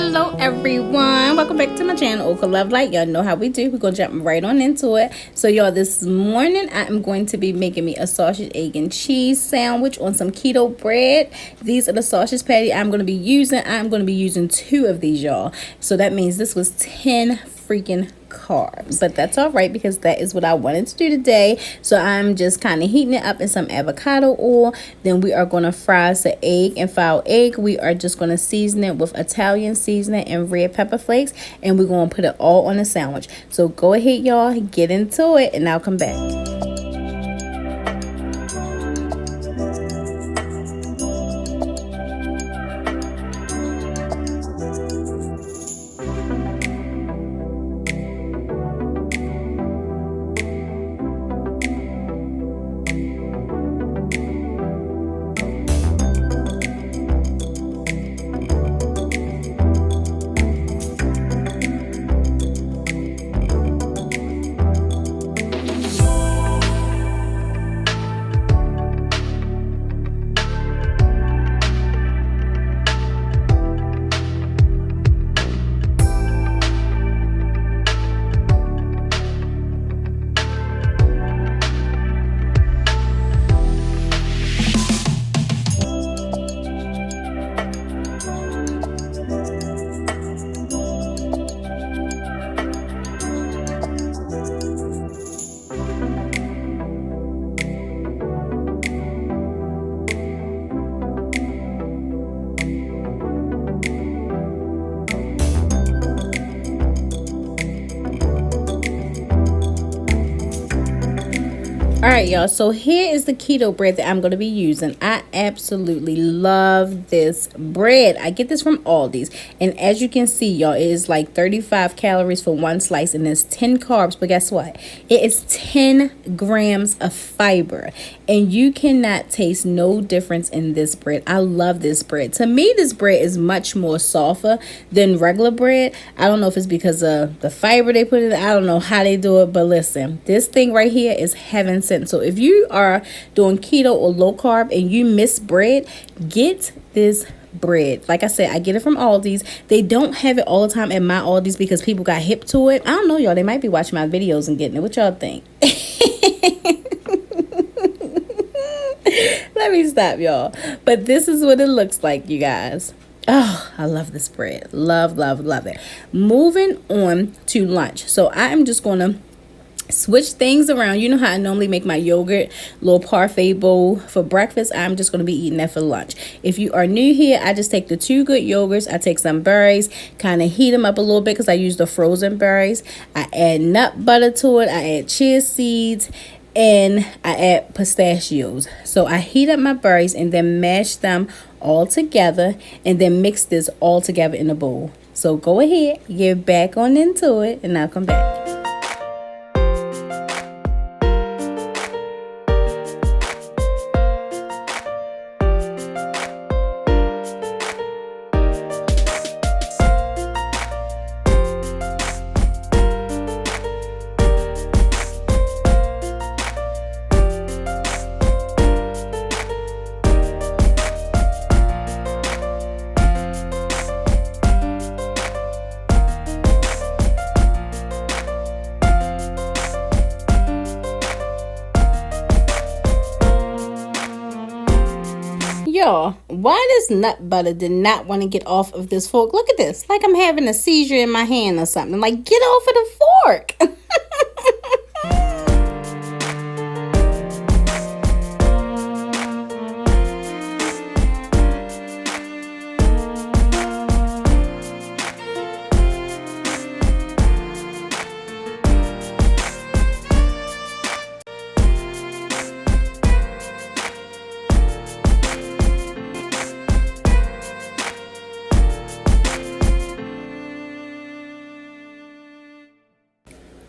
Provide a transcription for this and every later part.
Hello everyone, welcome back to my channel, Oka Love Light. Y'all know how we do. We're gonna jump right on into it. So y'all, this morning I am going to be making me a sausage, egg, and cheese sandwich on some keto bread. These are the sausage patty I'm going to be using. I'm going to be using 2 of these, y'all. So that means this was 10 freaking carbs, but that's all right because that is what I wanted to do today. So I'm just kind of heating it up in some avocado oil. Then we are going to fry some egg, and for our egg we are just going to season it with Italian seasoning and red pepper flakes, and we're going to put it all on a sandwich. So go ahead y'all, get into it, and I'll come back. Alright y'all, so here is the keto bread that I'm going to be using. I absolutely love this bread. I get this from Aldi's, and as you can see y'all, it is like 35 calories for 1 slice, and there's 10 carbs, but guess what? It is 10 grams of fiber, and you cannot taste no difference in this bread. I love this bread. To me, this bread is much more softer than regular bread. I don't know if it's because of the fiber they put in it. I don't know how they do it, but listen, this thing right here is heaven sent. So if you are doing keto or low carb and you miss bread, get this bread. Like I said, I get it from Aldi's. They don't have it all the time at my Aldi's because people got hip to it. I don't know, y'all. They might be watching my videos and getting it. What y'all think? Let me stop, y'all. But this is what it looks like, you guys. Oh, I love this bread. Love, love, love it. Moving on to lunch. So I am just going to switch things around. You know how I normally make my yogurt little parfait bowl for breakfast. I'm just going to be eating that for lunch. If you are new here, I just take the 2 good yogurts. I take some berries, kind of heat them up a little bit because I use the frozen berries. I add nut butter to it. I add chia seeds, and I add pistachios. So I heat up my berries and then mash them all together and then mix this all together in a bowl. So go ahead, get back on into it, and I'll come back. Y'all, why this nut butter did not want to get off of this fork? Look at this, like I'm having a seizure in my hand or something. Like, get off of the fork.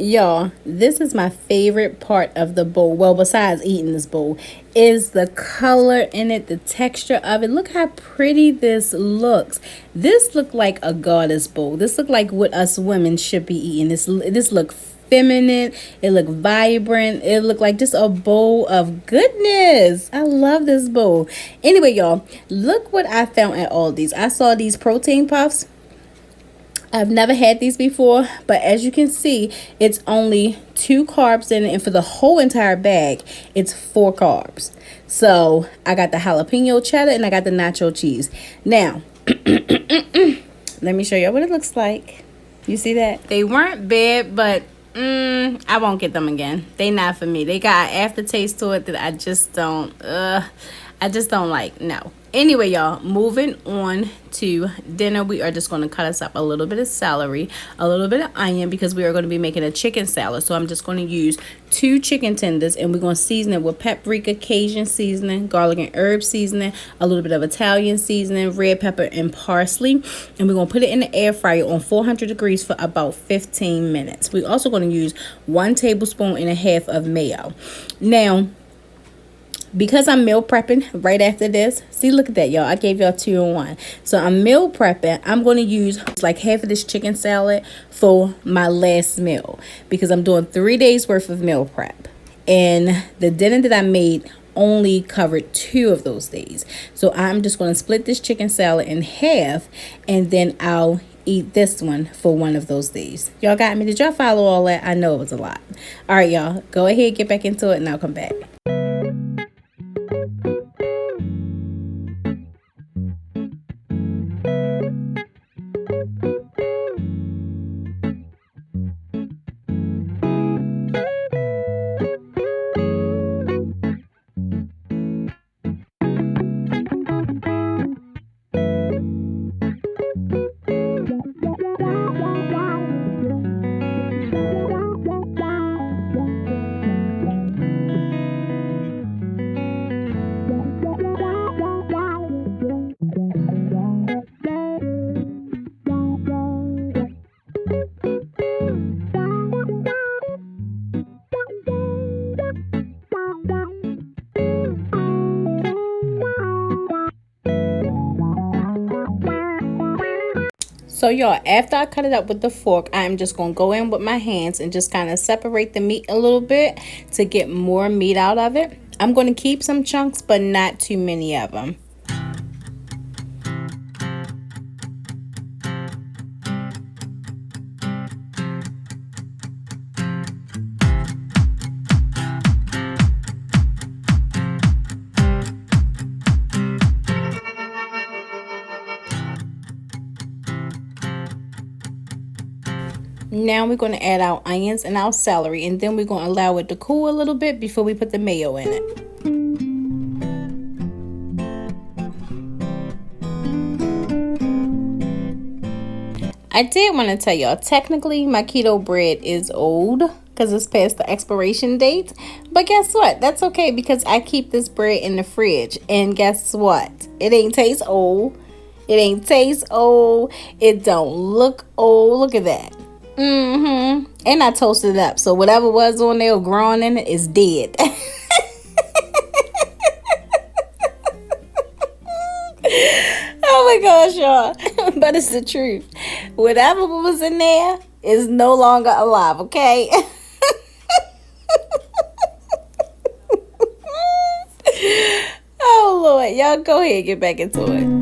Y'all, this is my favorite part of the bowl. Well, besides eating this bowl, is the color in it, the texture of it. Look how pretty this looks. This look like a goddess bowl. This look like what us women should be eating. This look feminine. It look vibrant. It look like just a bowl of goodness. I love this bowl. Anyway, y'all, look what I found at Aldi's. I saw these protein puffs. I've never had these before, but as you can see, it's only 2 carbs in it, and for the whole entire bag, it's 4 carbs. So I got the jalapeno cheddar and I got the nacho cheese. Now, let me show you what it looks like. You see that? They weren't bad, but I won't get them again. They not for me. They got an aftertaste to it that I just don't like. No. Anyway, y'all, moving on to dinner, we are just going to cut us up a little bit of celery, a little bit of onion, because we are going to be making a chicken salad. So I'm just going to use 2 chicken tenders, and we're going to season it with paprika, Cajun seasoning, garlic and herb seasoning, a little bit of Italian seasoning, red pepper, and parsley. And we're going to put it in the air fryer on 400 degrees for about 15 minutes. We're also going to use 1 tablespoon and a half of mayo. Now, because I'm meal prepping right after this, see, look at that, y'all. I gave y'all 2 in 1. So I'm meal prepping. I'm going to use like half of this chicken salad for my last meal, because I'm doing 3 days worth of meal prep. And the dinner that I made only covered 2 of those days. So I'm just going to split this chicken salad in half, and then I'll eat this one for one of those days. Y'all got me? Did y'all follow all that? I know it was a lot. All right, y'all. Go ahead, get back into it, and I'll come back. So y'all, after I cut it up with the fork, I'm just going to go in with my hands and just kind of separate the meat a little bit to get more meat out of it. I'm going to keep some chunks, but not too many of them. Now we're going to add our onions and our celery, and then we're going to allow it to cool a little bit before we put the mayo in it. I did want to tell y'all, technically my keto bread is old because it's past the expiration date. But guess what? That's okay, because I keep this bread in the fridge. And guess what? It ain't taste old. It ain't taste old. It don't look old. Look at that. And I toasted it up, so whatever was on there growing in it is dead. Oh my gosh, y'all. But it's the truth. Whatever was in there is no longer alive, okay? Oh Lord, y'all go ahead and get back into it.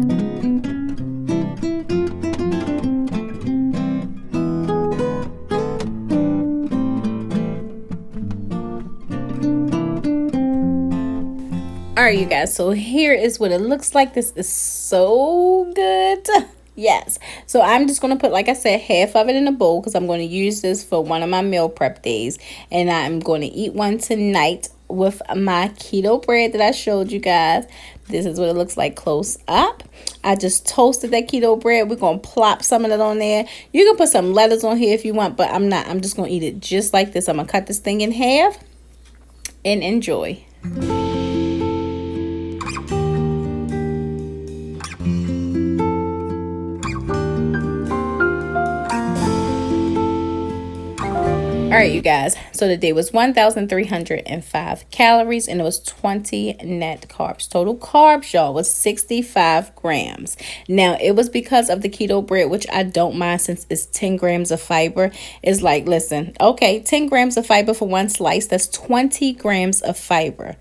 All right, you guys, so here is what it looks like. This is so good. Yes. So I'm just going to put, like I said, half of it in a bowl because I'm going to use this for one of my meal prep days. And I'm going to eat one tonight with my keto bread that I showed you guys. This is what it looks like close up. I just toasted that keto bread. We're going to plop some of it on there. You can put some lettuce on here if you want, but I'm not. I'm just going to eat it just like this. I'm going to cut this thing in half and enjoy. All right, you guys, so the day was 1,305 calories and it was 20 net carbs. Total carbs, y'all, was 65 grams. Now, it was because of the keto bread, which I don't mind since it's 10 grams of fiber. It's like, listen, okay, 10 grams of fiber for one slice, that's 20 grams of fiber.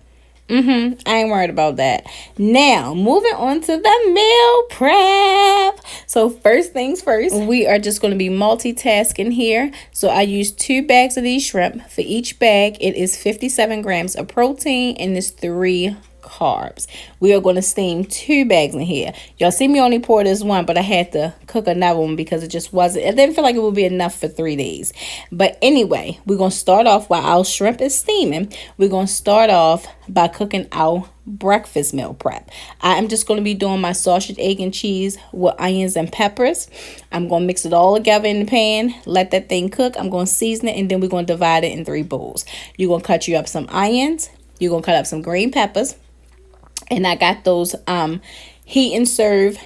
I ain't worried about that. Now, moving on to the meal prep. So first things first, we are just going to be multitasking here. So I use 2 bags of these shrimp. For each bag, it is 57 grams of protein and it's 3 carbs. We are going to steam 2 bags in here. Y'all see me only pour this one, but I had to cook another one because it just wasn't, it didn't feel like it would be enough for 3 days. But anyway, we're going to start off while our shrimp is steaming. We're going to start off by cooking our breakfast meal prep. I am just going to be doing my sausage, egg, and cheese with onions and peppers. I'm going to mix it all together in the pan, let that thing cook. I'm going to season it, and then we're going to divide it in 3 bowls. You're going to cut you up some onions. You're going to cut up some green peppers. And I got those heat and serve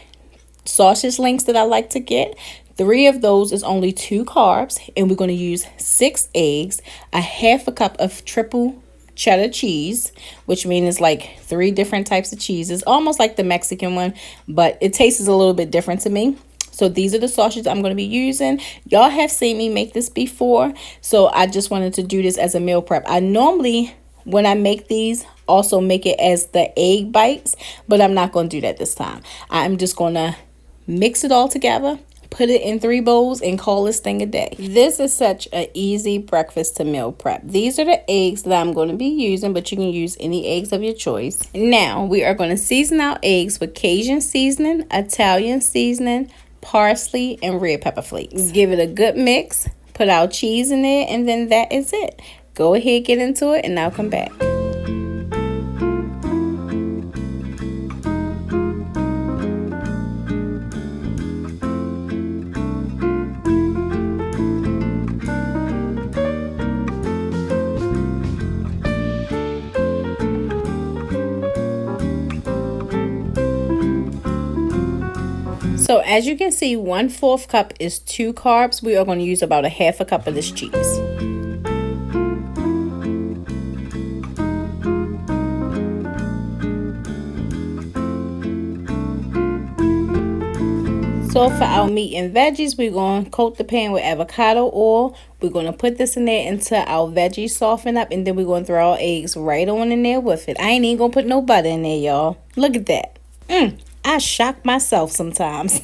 sausage links that I like to get. 3 of those is only 2 carbs. And we're going to use 6 eggs, a half a cup of triple cheddar cheese, which means it's like 3 different types of cheeses, almost like the Mexican one, but it tastes a little bit different to me. So these are the sausages I'm going to be using. Y'all have seen me make this before, so I just wanted to do this as a meal prep. I normally, when I make these, also make it as the egg bites, but I'm not going to do that this time. I'm just going to mix it all together, put it in 3 bowls, and call this thing a day. This is such an easy breakfast to meal prep. These are the eggs that I'm going to be using, but you can use any eggs of your choice. Now, we are going to season our eggs with Cajun seasoning, Italian seasoning, parsley, and red pepper flakes. Give it a good mix, put our cheese in there, and then that is it. Go ahead, get into it, and I'll come back. So as you can see, 1/4 cup is 2 carbs. We are going to use about a half a cup of this cheese. So for our meat and veggies, we're going to coat the pan with avocado oil. We're going to put this in there until our veggies soften up, and then we're going to throw our eggs right on in there with it. I ain't even going to put no butter in there, y'all. Look at that. I shock myself sometimes.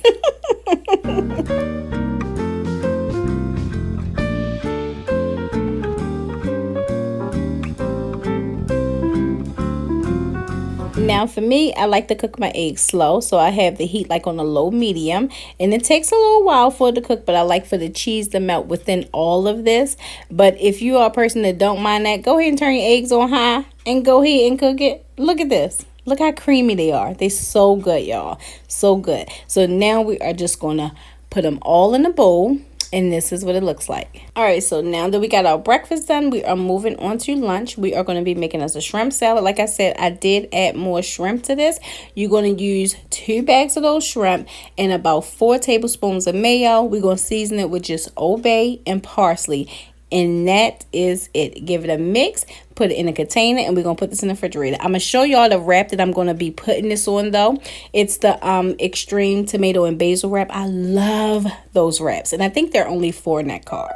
Now for me, I like to cook my eggs slow, so I have the heat like on a low medium, and it takes a little while for it to cook, but I like for the cheese to melt within all of this. But if you are a person that don't mind that, go ahead and turn your eggs on high and go ahead and cook it. Look at this. Look how creamy they are. They're so good, y'all. So good. So now we are just going to put them all in a bowl. And this is what it looks like. All right, so now that we got our breakfast done, we are moving on to lunch. We are going to be making us a shrimp salad. Like I said, I did add more shrimp to this. You're going to use 2 bags of those shrimp and about 4 tablespoons of mayo. We're going to season it with just Old Bay and parsley. And that is it. Give it a mix, put it in a container, and we're going to put this in the refrigerator. I'm going to show y'all the wrap that I'm going to be putting this on, though. It's the extreme tomato and basil wrap. I love those wraps, and I think they're only 4 net carbs.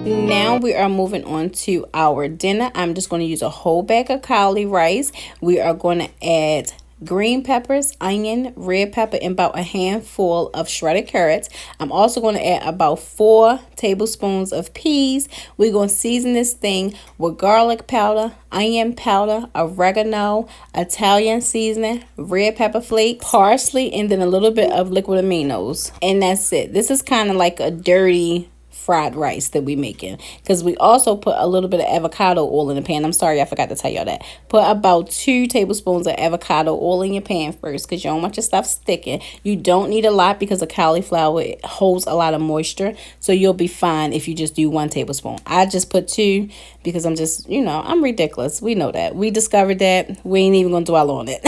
Now we are moving on to our dinner. I'm just going to use a whole bag of cauli rice. We are going to add green peppers, onion, red pepper, and about a handful of shredded carrots. I'm also going to add about 4 tablespoons of peas. We're going to season this thing with garlic powder, onion powder, oregano, Italian seasoning, red pepper flakes, parsley, and then a little bit of liquid aminos. And that's it. This is kind of like a dirty fried rice that we making, because we also put a little bit of avocado oil in the pan. I'm sorry, I forgot to tell y'all that. Put about 2 tablespoons of avocado oil in your pan first, because you don't want your stuff sticking. You don't need a lot because the cauliflower holds a lot of moisture, so you'll be fine if you just do 1 tablespoon. I just put 2 because I'm just, I'm ridiculous. We know that. We discovered that. We ain't even gonna dwell on it.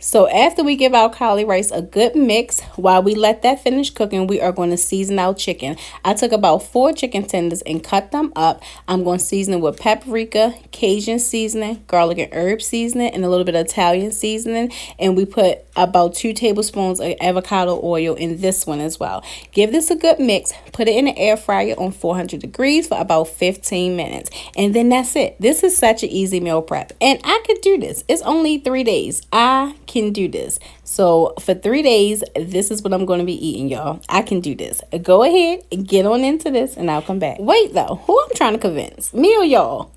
So after we give our cauli rice a good mix, while we let that finish cooking, we are going to season our chicken. I took about 4 chicken tenders and cut them up. I'm going to season it with paprika, Cajun seasoning, garlic and herb seasoning, and a little bit of Italian seasoning. And we put about 2 tablespoons of avocado oil in this one as well. Give this a good mix. Put it in the air fryer on 400 degrees for about 15 minutes. And then that's it. This is such an easy meal prep. And I could do this. It's only 3 days. I can do this. So for 3 days, this is what I'm going to be eating, y'all. I can do this. Go ahead and get on into this and I'll come back. Wait though, who I'm trying to convince? Me or y'all?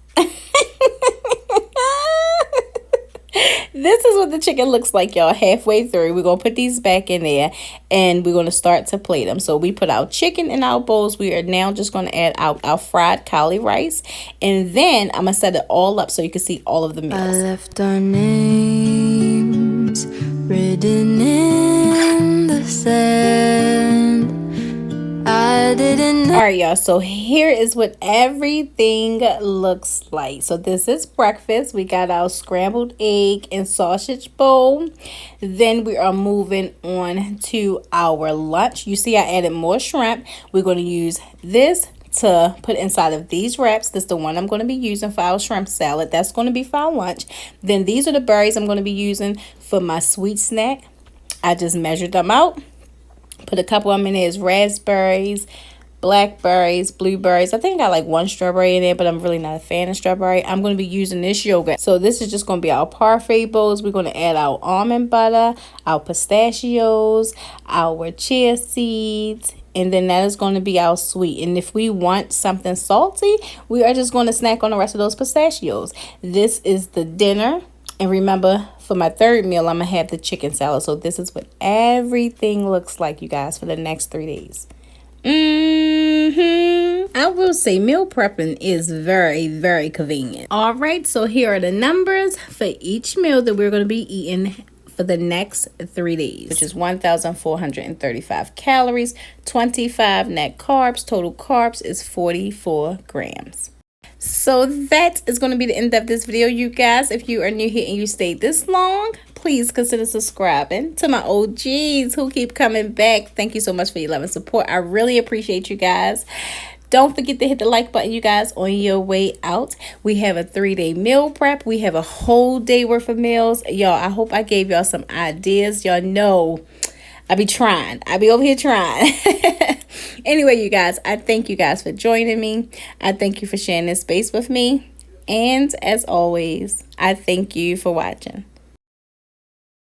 This is what the chicken looks like, y'all. Halfway through, we're going to put these back in there and we're going to start to plate them. So we put our chicken in our bowls. We are now just going to add our fried cauli rice. And then I'm going to set it all up so you can see all of the meals. I left our names written in the sand. I didn't know. All right, y'all, so here is what everything looks like. So this is breakfast. We got our scrambled egg and sausage bowl. Then we are moving on to our lunch. You see I added more shrimp. We're going to use this to put inside of these wraps. This is the one I'm going to be using for our shrimp salad. That's going to be for our lunch. Then these are the berries I'm going to be using for my sweet snack. I just measured them out. Put a couple of them in there as raspberries, blackberries, blueberries. I think I got like 1 strawberry in there, but I'm really not a fan of strawberry. I'm going to be using this yogurt. So this is just going to be our parfait bowls. We're going to add our almond butter, our pistachios, our chia seeds, and then that is going to be our sweet. And if we want something salty, we are just going to snack on the rest of those pistachios. This is the dinner. And remember, for my third meal, I'm going to have the chicken salad. So this is what everything looks like, you guys, for the next 3 days. I will say meal prepping is very, very convenient. All right, so here are the numbers for each meal that we're going to be eating for the next 3 days, which is 1,435 calories, 25 net carbs. Total carbs is 44 grams. So that is going to be the end of this video, you guys. If you are new here and you stayed this long, please consider subscribing. To my OGs who keep coming back, thank you so much for your love and support. I really appreciate you guys. Don't forget to hit the like button, you guys, on your way out. We have a 3-day meal prep. We have a whole day worth of meals. Y'all, I hope I gave y'all some ideas. Y'all know I be trying. I be over here trying. Anyway, you guys, I thank you guys for joining me. I thank you for sharing this space with me. And as always, I thank you for watching.